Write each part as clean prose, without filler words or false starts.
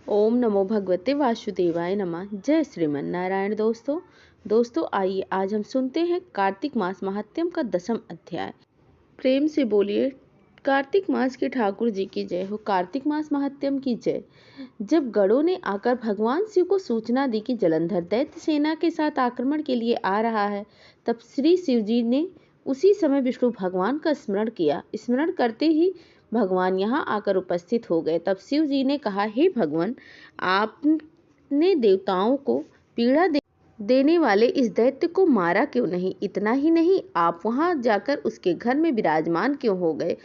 ओम नमो भगवते वासुदेवाय नमः। जय श्रीमन नारायण। दोस्तों आइए आज हम सुनते हैं कार्तिक मास महात्म्य का 10वां अध्याय। प्रेम से बोलिए कार्तिक मास के ठाकुर जी की जय हो। कार्तिक मास महात्म्य की जय। जब गरुड़ ने आकर भगवान शिव को सूचना दी कि जलंधर दैत्य सेना के साथ आक्रमण के लिए आ रहा है, तब श्री शिव जी ने उसी समय विष्णु भगवान का स्मरण किया। स्मरण करते ही भगवान यहाँ आकर उपस्थित हो गए। तब शिव जी ने कहा, हे भगवान, आपने देवताओं को पीड़ा देने वाले इस दैत्य को मारा क्यों नहीं? इतना ही नहीं, आप वहां जाकर उसके घर में विराजमान क्यों हो गए?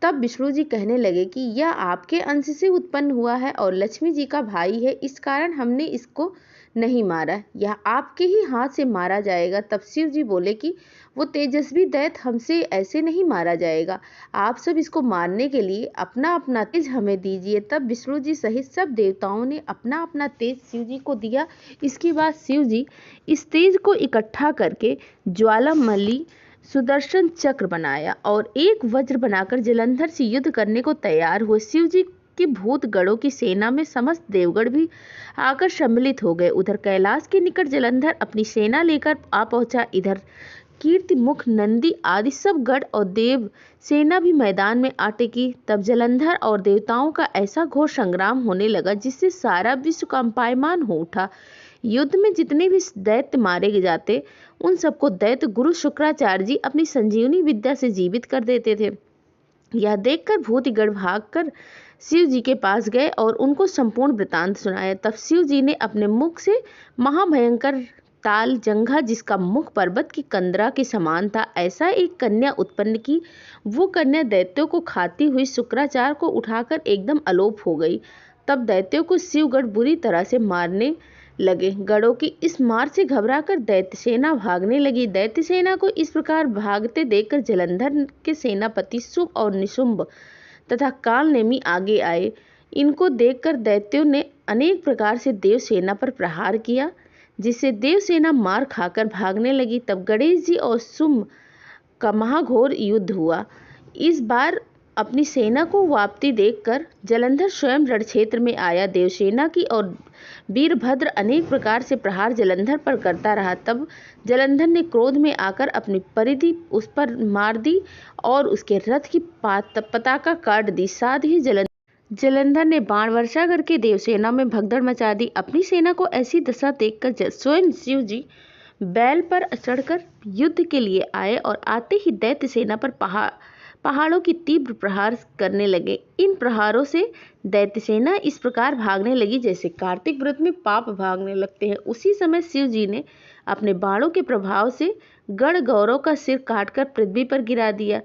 तब विष्णु जी कहने लगे कि यह आपके अंश से उत्पन्न हुआ है और लक्ष्मी जी का भाई है, इस कारण हमने इसको नहीं मारा, यह आपके ही हाथ से मारा जाएगा। तब शिव जी बोले कि वो तेजस्वी दैत्य हमसे ऐसे नहीं मारा जाएगा, आप सब इसको मारने के लिए अपना अपना तेज हमें दीजिए। तब विष्णु जी सहित सब देवताओं ने अपना अपना तेज शिव जी को दिया। इसके बाद शिव जी इस तेज को इकट्ठा करके ज्वालामलि सुदर्शन चक्र बनाया और एक वज्र बनाकर जलंधर से युद्ध करने को तैयार हुए। शिव जी के भूत गणों की सेना में समस्त देवगण भी आकर सम्मिलित हो गए। उधर कैलाश के निकट जलंधर अपनी सेना लेकर आ पहुंचा। इधर कीर्ति मुख, नंदी आदि सब गढ़ और देव सेना भी मैदान में आ टिकी। तब जलंधर और देवताओं का ऐसा घोर संग्राम होने लगा जिससे सारा विश्व कंपायमान हो उठा। युद्ध में जितने भी दैत्य मारे जाते, उन सबको दैत्य गुरु शुक्राचार्य जी अपनी संजीवनी विद्या से जीवित कर देते थे। यह देखकर भूतगण भागकर शिव जी के पास गए और उनको संपूर्ण वृतांत सुनाया। तब शिव जी ने अपने मुख से महाभयंकर ताल जंघा, जिसका मुख पर्वत की कंदरा के समान था, ऐसा एक कन्या उत्पन्न की। वो कन्या दैत्यों को खाती हुई शुक्राचार्य को उठाकर एकदम अलोप हो गई। तब दैत्यों को शिवगढ़ बुरी तरह से मारने लगे। गढ़ों की इस मार से घबराकर दैत्य सेना भागने लगी। दैत्य सेना को इस प्रकार भागते देखकर जलंधर के सेनापति शुंभ और निशुंभ तथा कालनेमी आगे आए। इनको देखकर दैत्यों ने अनेक प्रकार से देव सेना पर प्रहार किया, जिससे देव सेना मार खाकर भागने लगी। तब गणेश जी और शुंभ का महाघोर युद्ध हुआ। इस बार अपनी सेना को वापती देखकर जलंधर स्वयं रणक्षेत्र में आया। देवसेना की और वीरभद्र अनेक प्रकार से प्रहार जलंधर पर करता रहा। तब जलंधर ने क्रोध में आकर अपनी परिधि उस पर मार दी और उसके रथ की पताका काट दी। साथ ही जलंधर ने बाण वर्षा करके देवसेना में भगदड़ मचा दी। अपनी सेना को ऐसी दशा देखकर स्वयं शिव जी बैल पर चढ़कर युद्ध के लिए आए और आते ही दैत्य सेना पर पहाड़ों की तीव्र प्रहार करने लगे। इन प्रहारों से दैत्य सेना इस प्रकार भागने लगी जैसे कार्तिक व्रत में पाप भागने लगते हैं। उसी समय शिव जी ने अपने बाणों के प्रभाव से गण गौरव का सिर काटकर पृथ्वी पर गिरा दिया।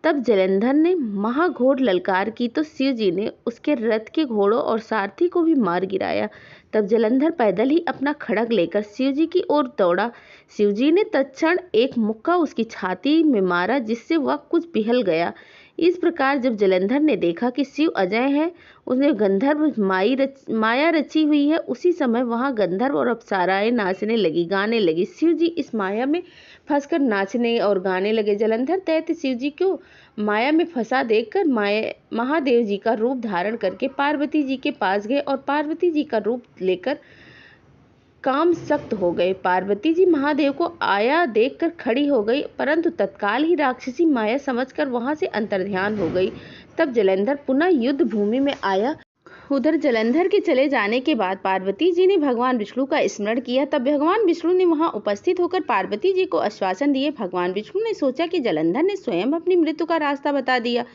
तब जलंधर ने महाघोर ललकार की तो शिव जी ने उसके रथ के घोड़ों और सारथी को भी मार गिराया। तब जलंधर पैदल ही अपना खड्ग लेकर शिव जी की ओर दौड़ा। शिव जी ने तत्क्षण एक मुक्का उसकी छाती में मारा, जिससे वह कुछ पिघल गया। इस प्रकार जब जलंधर ने देखा कि शिव अजय है, उसने गंधर्व माया रची हुई है, उसी समय वहां गंधर्व और अप्सराएं नाचने लगी, गाने लगी। शिव जी इस माया में फंसकर नाचने और गाने लगे। जलंधर दैत्य शिव जी को माया में फंसा देखकर महादेव जी का रूप धारण करके पार्वती जी के पास गए और पार्वती जी का रूप लेकर काम सख्त हो गए। पार्वती जी महादेव को आया देखकर खड़ी हो गई, परंतु तत्काल ही राक्षसी माया समझकर वहां से अंतर्ध्यान हो गई। तब जलंधर पुनः युद्ध भूमि में आया। उधर जलंधर के चले जाने के बाद पार्वती जी ने भगवान विष्णु का स्मरण किया। तब भगवान विष्णु ने वहां उपस्थित होकर पार्वती जी को आश्वासन दिए। भगवान विष्णु ने सोचा कि जलंधर ने स्वयं अपनी मृत्यु का रास्ता बता दिया।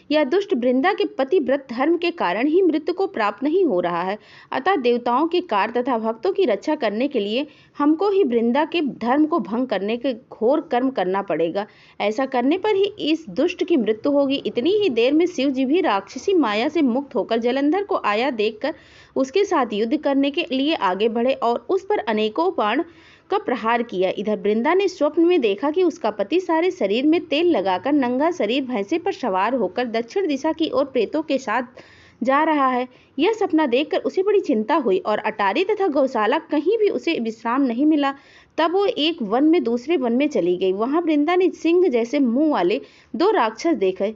यह दुष्ट वृंदा के पतिव्रत धर्म के कारण ही मृत्यु को प्राप्त नहीं हो रहा है, अतः देवताओं के कार्य तथा भक्तों की रक्षा करने के लिए हमको ही वृंदा के धर्म को भंग करने के घोर कर्म करना पड़ेगा। ऐसा करने पर ही इस दुष्ट की मृत्यु होगी। इतनी ही देर में शिव जी भी राक्षसी माया से मुक्त होकर जलंधर को आया देखकर उसके साथ युद्ध करने के लिए आगे बढ़े और उस पर अनेकों बाण का प्रहार किया। इधर वृंदा ने स्वप्न में देखा कि उसका पति सारे शरीर में तेल लगाकर नंगा शरीर भैंसे पर सवार होकर दक्षिण दिशा की ओर प्रेतों के साथ जा रहा है। यह सपना देखकर उसे बड़ी चिंता हुई और अटारी तथा गौशाला कहीं भी उसे विश्राम नहीं मिला। तब वो एक वन में दूसरे वन में चली गई। वहां वृंदा ने सिंह जैसे मुंह वाले 2 राक्षस देखे,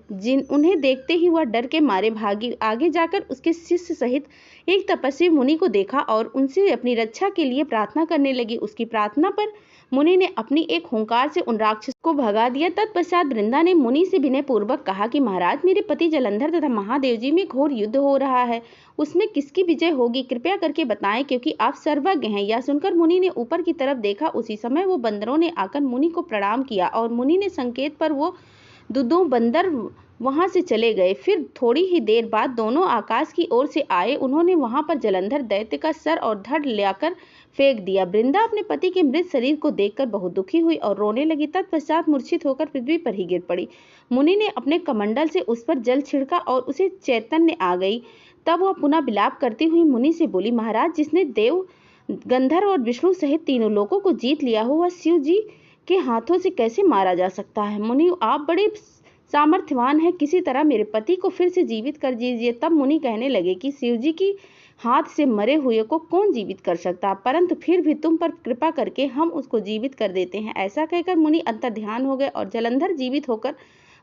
उन्हें देखते ही वह डर के मारे भागी। आगे जाकर उसके शिष्य सहित एक तपस्वी मुनि को देखा और उनसे अपनी रक्षा के लिए प्रार्थना करने लगी। उसकी प्रार्थना पर मुनि ने अपनी एक हुंकार से उन राक्षसों को भगा दिया। तत्पश्चात वृंदा ने मुनि से विनय पूर्वक कहा कि महाराज, मेरे पति जलंधर तथा महादेव जी में घोर युद्ध हो रहा है, उसमें किसकी विजय होगी, कृपया करके बताएं, क्योंकि आप सर्वज्ञ हैं। यह सुनकर मुनि ने ऊपर की तरफ देखा। उसी समय वो बंदरों ने आकर मुनि को प्रणाम किया और मुनि ने संकेत पर वो दोनों बंदर वहां से चले गए। फिर थोड़ी ही देर बाद दोनों आकाश की ओर से आए। उन्होंने वहां पर जलंधर दैत्य का सर और धड़ लाकर फेंक दिया। वृंदा अपने पति के मृत शरीर को देखकर बहुत दुखी हुई और रोने लगी। तत्पश्चात मूर्छित होकर पृथ्वी पर ही गिर पड़ी। मुनि ने अपने कमंडल से उस पर जल छिड़का और उसे चैतन्य आ गई। तब वह पुनः विलाप करती हुई मुनि से बोली, महाराज, जिसने देव, गंधर्व और विष्णु सहित तीनों लोकों को जीत लिया हो, वह शिव जी के हाथों से कैसे मारा जा सकता है। मुनि, आप बड़े सामर्थ्यवान है, किसी तरह मेरे पति को फिर से जीवित कर दीजिए। तब मुनि कहने लगे कि शिव जी की हाथ से मरे हुए को कौन जीवित कर सकता, परंतु फिर भी तुम पर कृपा करके हम उसको जीवित कर देते हैं। ऐसा कहकर मुनि अंतर्ध्यान हो गए और जलंधर जीवित होकर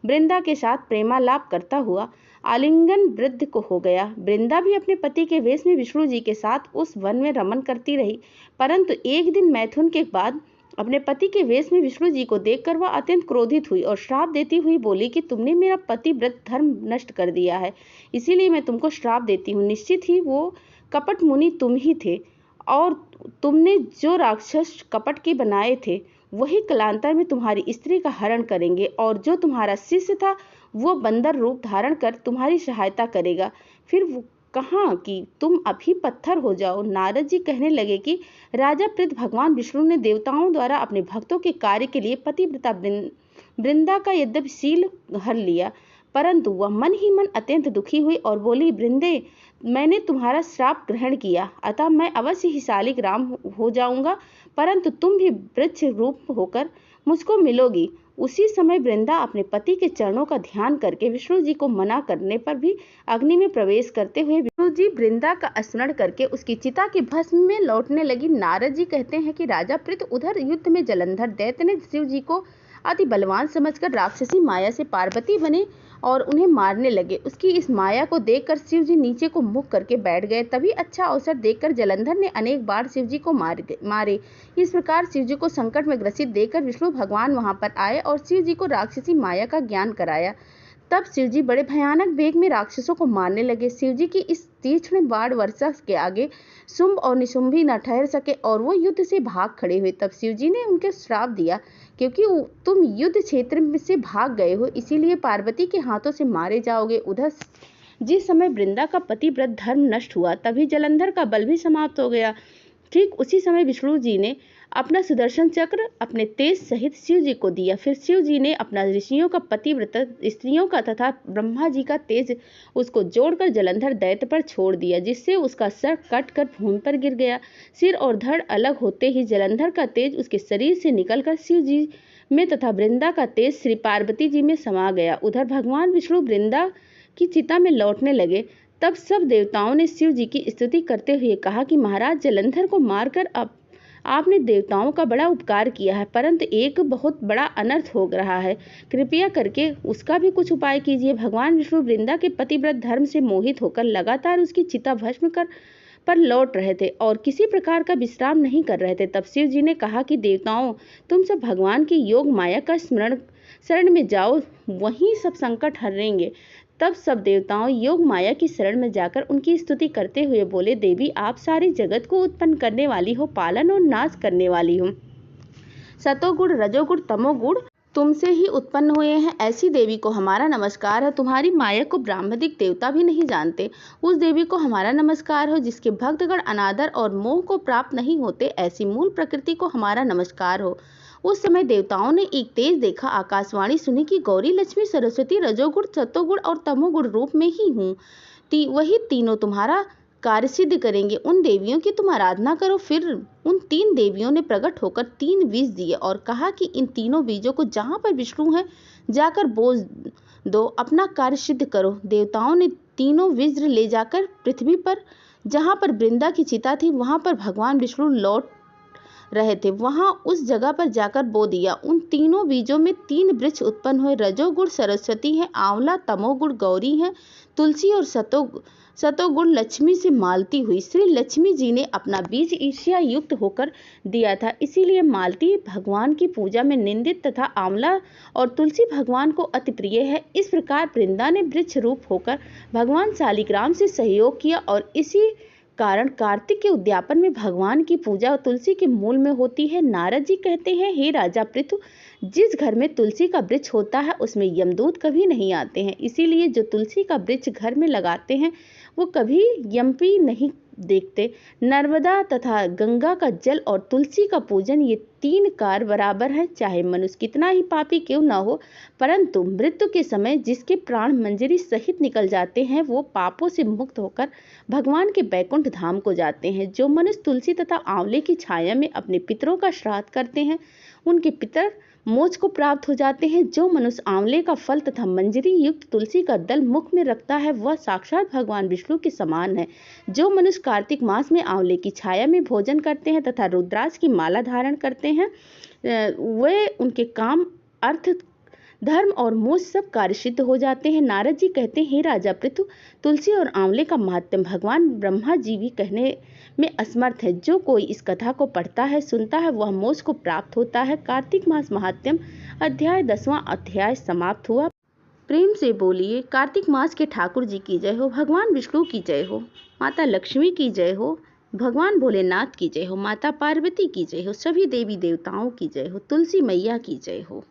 वृंदा के साथ प्रेमालाप करता हुआ आलिंगन वृद्ध को हो गया। वृंदा भी अपने पति के वेश में विष्णु जी के साथ उस वन में रमन करती रही, परंतु एक दिन मैथुन के बाद अपने पति के वेश में विष्णु जी को देखकर वह अत्यंत क्रोधित हुई और श्राप देती हुई बोली कि तुमने मेरा पतिव्रत धर्म नष्ट कर दिया है, इसीलिए मैं तुमको श्राप देती हूँ। निश्चित ही वो कपट मुनि तुम ही थे और तुमने जो राक्षस कपट के बनाए थे वही कालांतर में तुम्हारी स्त्री का हरण करेंगे, और जो तुम्हारा शिष्य था वो बंदर रूप धारण कर तुम्हारी सहायता करेगा। फिर वो कहाँ कि तुम अभी पत्थर हो जाओ। नारद जी कहने लगे कि राजा पृथ भगवान विष्णु ने देवताओं द्वारा अपने भक्तों के कार्य के लिए पतिव्रता वृंदा का यद्यपि शील हर लिया, परंतु वह मन ही मन अत्यंत दुखी हुई और बोली, वृंदे, मैंने तुम्हारा श्राप ग्रहण किया, अतः मैं अवश्य ही शालिग्राम हो जाऊंगा, परंतु तुम भी वृक्ष रूप होकर मुझको मिलोगी। उसी समय वृंदा अपने पति के चरणों का ध्यान करके विष्णु जी को मना करने पर भी अग्नि में प्रवेश करते हुए विष्णु जी वृंदा का स्मरण करके उसकी चिता के भस्म में लौटने लगी। नारद जी कहते हैं कि राजा पृथ उधर युद्ध में जलंधर दैत्य ने शिव जी को अति बलवान समझकर राक्षसी माया से पार्वती बने और उन्हें मारने लगे। उसकी इस माया को देखकर शिव जी नीचे को मुख करके बैठ गए। तभी अच्छा अवसर देखकर जलंधर ने अनेक बार शिव जी को मारे। इस प्रकार शिव जी को संकट में ग्रसित देखकर विष्णु भगवान वहां पर आए और शिव जी को राक्षसी माया का ज्ञान कराया। तब शिव जी बड़े भयानक वेग में राक्षसों को मारने लगे। शिव जी की इस तीक्ष्ण बाण वर्षा के आगे शुंभ और निशुंभी न ठहर सके और वो युद्ध से भाग खड़े हुए। तब शिव जी ने उनके श्राप दिया, क्योंकि तुम युद्ध क्षेत्र से भाग गए हो, इसीलिए पार्वती के हाथों से मारे जाओगे। उधर जिस समय वृंदा का पतिव्रत धर्म नष्ट हुआ, तभी जलंधर का बल भी समाप्त हो गया। ठीक उसी समय विष्णु जी ने अपना सुदर्शन चक्र अपने तेज सहित शिव जी को दिया। फिर शिव जी ने अपना ऋषियों का पतिव्रत स्त्रियों का तथा ब्रह्मा जी का तेज उसको जोड़कर जलंधर दैत्य पर छोड़ दिया, जिससे उसका सर कटकर भूमि पर गिर गया। सिर और धड़ अलग होते ही जलंधर का तेज उसके शरीर से निकलकर शिव जी में तथा वृंदा का तेज श्री पार्वती जी में समा गया। उधर भगवान विष्णु वृंदा की चिता में लौटने लगे। तब सब देवताओं ने शिव जी की स्तुति करते हुए कहा कि महाराज, जलंधर को मारकर आपने देवताओं का बड़ा उपकार किया है, परंतु एक बहुत बड़ा अनर्थ हो रहा है, कृपया करके उसका भी कुछ उपाय कीजिए। भगवान विष्णु वृंदा के पतिव्रत धर्म से मोहित होकर लगातार उसकी चिता भस्म पर लौट रहे थे और किसी प्रकार का विश्राम नहीं कर रहे थे। तब शिव जी ने कहा कि देवताओं, तुम सब भगवान की योग माया का शरण में जाओ, वहीं सब संकट हरेंगे। तब सब देवताओं योग माया की शरण में जाकर उनकी स्तुति करते हुए बोले, देवी, आप सारी जगत को उत्पन्न करने वाली हो, पालन और नाश करने वाली हो। सतोगुण, रजोगुण, तमोगुण तुमसे ही उत्पन्न हुए हैं। ऐसी देवी को हमारा नमस्कार है। तुम्हारी माया को ब्रह्मादिक देवता भी नहीं जानते। उस देवी को हमारा नमस्कार हो जिसके भक्तगण अनादर और मोह को प्राप्त नहीं होते। ऐसी मूल प्रकृति को हमारा नमस्कार हो। उस समय देवताओं ने एक तेज देखा, आकाशवाणी सुनी कि गौरी, लक्ष्मी, सरस्वती रजोगुण, सतोगुण और तमोगुण रूप में ही हूँ, वही तीनों तुम्हारा कार्य सिद्ध करेंगे। उन देवियों की तुम आराधना करो। फिर उन 3 देवियों ने प्रकट होकर 3 बीज दिए और कहा कि इन तीनों बीजों को जहाँ पर विष्णु है जाकर बोझ दो, अपना कार्य सिद्ध करो। देवताओं ने तीनों वज्र ले जाकर पृथ्वी पर, जहाँ पर वृंदा की चिता थी, वहाँ पर भगवान विष्णु लौट रहे थे, वहां उस जगह पर जाकर बो दिया। उन तीनों बीजों में 3 वृक्ष उत्पन्न हुए। रजोगुण सरस्वती है, आंवला तमोगुण गौरी है, तुलसी और सतोगुण लक्ष्मी से मालती हुई। श्री लक्ष्मी जी ने अपना बीज ईर्ष्या युक्त होकर दिया था, इसीलिए मालती भगवान की पूजा में निंदित तथा आंवला और तुलसी भगवान को अति प्रिय है। इस प्रकार वृंदा ने वृक्ष रूप होकर भगवान शालिग्राम से सहयोग किया और इसी कारण कार्तिक के उद्यापन में भगवान की पूजा तुलसी के मूल में होती है। नारद जी कहते हैं, हे राजा पृथु, जिस घर में तुलसी का वृक्ष होता है उसमें यमदूत कभी नहीं आते हैं। इसीलिए जो तुलसी का वृक्ष घर में लगाते हैं वो कभी यमपी नहीं देखते। नर्मदा तथा गंगा का जल और तुलसी का पूजन, ये 3 कार्य बराबर है। चाहे मनुष्य कितना ही पापी क्यों न हो, परंतु मृत्यु के समय जिसके प्राण मंजरी सहित निकल जाते हैं वो पापों से मुक्त होकर भगवान के बैकुंठ धाम को जाते हैं। जो मनुष्य तुलसी तथा आंवले की छाया में अपने पितरों का श्राद्ध करते हैं उनके पितर मोक्ष को प्राप्त हो जाते हैं। जो मनुष्य आंवले का फल तथा मंजरी युक्त तुलसी का दल मुख में रखता है वह साक्षात भगवान विष्णु के समान है। जो मनुष्य कार्तिक मास में आंवले की छाया में भोजन करते हैं तथा रुद्राक्ष की माला धारण करते हैं वे उनके काम, अर्थ, धर्म और मोक्ष सब कार्य सिद्ध हो जाते हैं। नारद जी कहते हैं, हे राजा पृथु, तुलसी और आंवले का महात्म्य भगवान ब्रह्मा जी भी कहने में असमर्थ है। जो कोई इस कथा को पढ़ता है, सुनता है, वह मोक्ष को प्राप्त होता है। कार्तिक मास महात्म्य अध्याय 10वां अध्याय समाप्त हुआ। प्रेम से बोलिए कार्तिक मास के ठाकुर जी की जय हो, भगवान विष्णु की जय हो, माता लक्ष्मी की जय हो, भगवान भोलेनाथ की जय हो, माता पार्वती की जय हो, सभी देवी देवताओं की जय हो, तुलसी मैया की जय हो।